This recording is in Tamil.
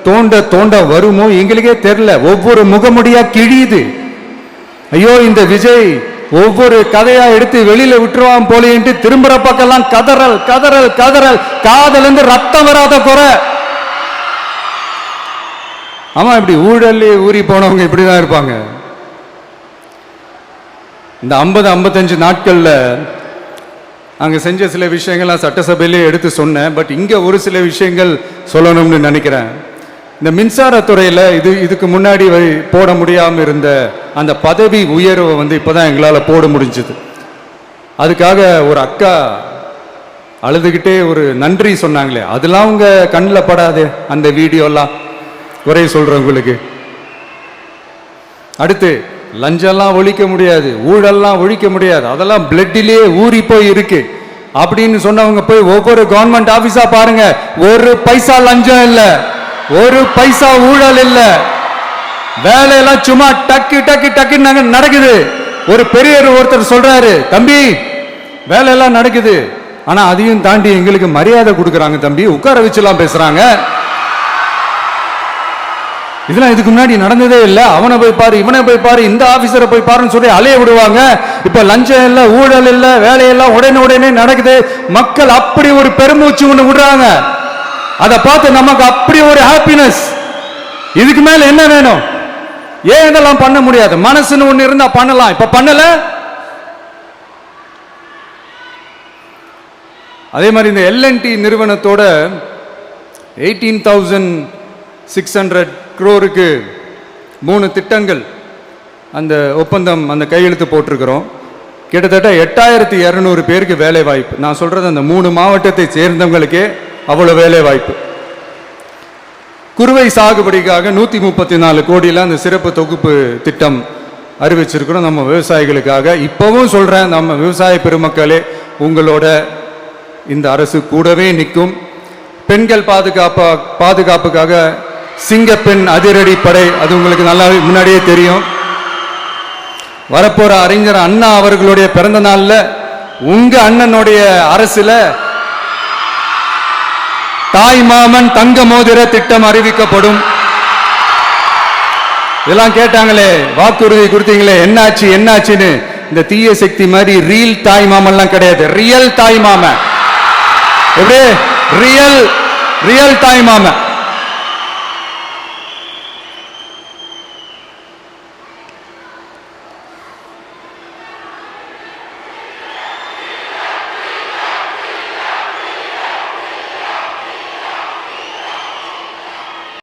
தோண்ட தோண்ட வருமோ எங்களுக்கே தெரியல. ஒவ்வொரு முகமுடியா கிழியுது. ஐயோ இந்த விஜய் ஒவ்வொரு கதையா எடுத்து வெளியில விட்டுருவான் போலேன்ட்டு திரும்புற பக்கம்லாம் கதறல் கதறல் கதறல், காதல இருந்து ரத்தம் வராத குறை. ஆமா, இப்படி ஊழல் ஊறி போனவங்க இப்படிதான் இருப்பாங்க. இந்த 50-55 நாட்கள்ல அங்க செஞ்ச சில விஷயங்கள்லாம் சட்டசபையிலே எடுத்து சொன்னேன். பட் இங்க ஒரு சில விஷயங்கள் சொல்லணும்னு நினைக்கிறேன். இந்த மின்சாரத்துறையில் இதுக்கு முன்னாடி போட முடியாமல் இருந்த அந்த பதவி உயர்வை இப்போதான் எங்களால் போட முடிஞ்சது. அதுக்காக ஒரு அக்கா அழுதுகிட்டே ஒரு நன்றி சொன்னாங்களே, அதெல்லாம் உங்க கண்ணில் படாது அந்த வீடியோலாம் குறை சொல்றவங்களுக்கு. அடுத்து லஞ்சம்லாம் ஒழிக்க முடியாது, ஊழல்லாம் ஒழிக்க முடியாது, அதெல்லாம் பிளட்டிலேயே ஊறி போய் இருக்கு அப்படின்னு சொன்னவங்க போய் ஒவ்வொரு கவர்மெண்ட் ஆபீஸா பாருங்க, ஒரு பைசா லஞ்சம் இல்லை, ஒரு பைசா ஊழல் இல்ல, வேலையெல்லாம் சும்மா டக்கு டக்கு டக்கு நடக்குது. ஒரு பெரியவர் ஒருத்தர் சொல்றாரு, தம்பி வேலையெல்லாம் நடக்குது, ஆனா அதையும் தாண்டி எங்களுக்கு மரியாதை கொடுக்கறாங்க தம்பி, உட்கார வச்சுலாம் பேசுறாங்க. இதெல்லாம் இதுக்கு முன்னாடி நடந்ததே இல்லை. அவனை போய் பாரு, இவனை போய் பாரு, இந்த ஆபீசரை போய் பாருன்னு சொல்லி அலைய விடுவாங்க. இப்ப லஞ்சம் இல்ல, ஊழல் இல்ல, வேலையெல்லாம் உடனே நடக்குது. மக்கள் அப்படி ஒரு பெருமூச்சு ஒண்ணு விடுறாங்க. அதை பார்த்து நமக்கு அப்படி ஒரு ஹாப்பினஸ். இதுக்கு மேல என்ன வேணும்? ஏன் இதெல்லாம் பண்ண முடியாது? மனசுன்னு ஒண்ணு இருந்தா பண்ணலாம். இப்ப பண்ணல. அதே மாதிரி இந்த L&T நிறுவனத்தோட 18,600 crore 3 திட்டங்கள் அந்த ஒப்பந்தம் அந்த கையெழுத்து போட்டிருக்கிறோம். கிட்டத்தட்ட 8,200 பேருக்கு வேலை வாய்ப்பு. நான் சொல்றது அந்த 3 மாவட்டத்தை சேர்ந்தவங்களுக்கே அவ்வளவு வேலை வாய்ப்பு. குறுவை சாகுபடிக்காக 134 கோடியில் அந்த சிறப்பு தொகுப்பு திட்டம் அறிவிச்சிருக்கிறோம் நம்ம விவசாயிகளுக்காக. இப்பவும் சொல்றேன், நம்ம விவசாய பெருமக்களே, உங்களோட இந்த அரசு கூடவே நிற்கும். பெண்கள் பாதுகாப்புக்காக சிங்கப்பெண் அதிரடி படை, அது உங்களுக்கு நல்லா முன்னாடியே தெரியும். வரப்போற அறிஞர் அண்ணா அவர்களுடைய பிறந்த நாள்ல உங்க அண்ணனுடைய அரசுல தாய் மாமன் தங்க மோதிர திட்டம் அறிவிக்கப்படும். இதெல்லாம் கேட்டாங்களே, வாக்குறுதி கொடுத்தீங்களே, என்னாச்சு என்னாச்சுன்னு. இந்த தீய சக்தி மாதிரி ரியல் தாய் மாமன்லாம் கிடையாது, ரியல் தாய் மாமன். எப்படி ரியல் தாய் மாமன்.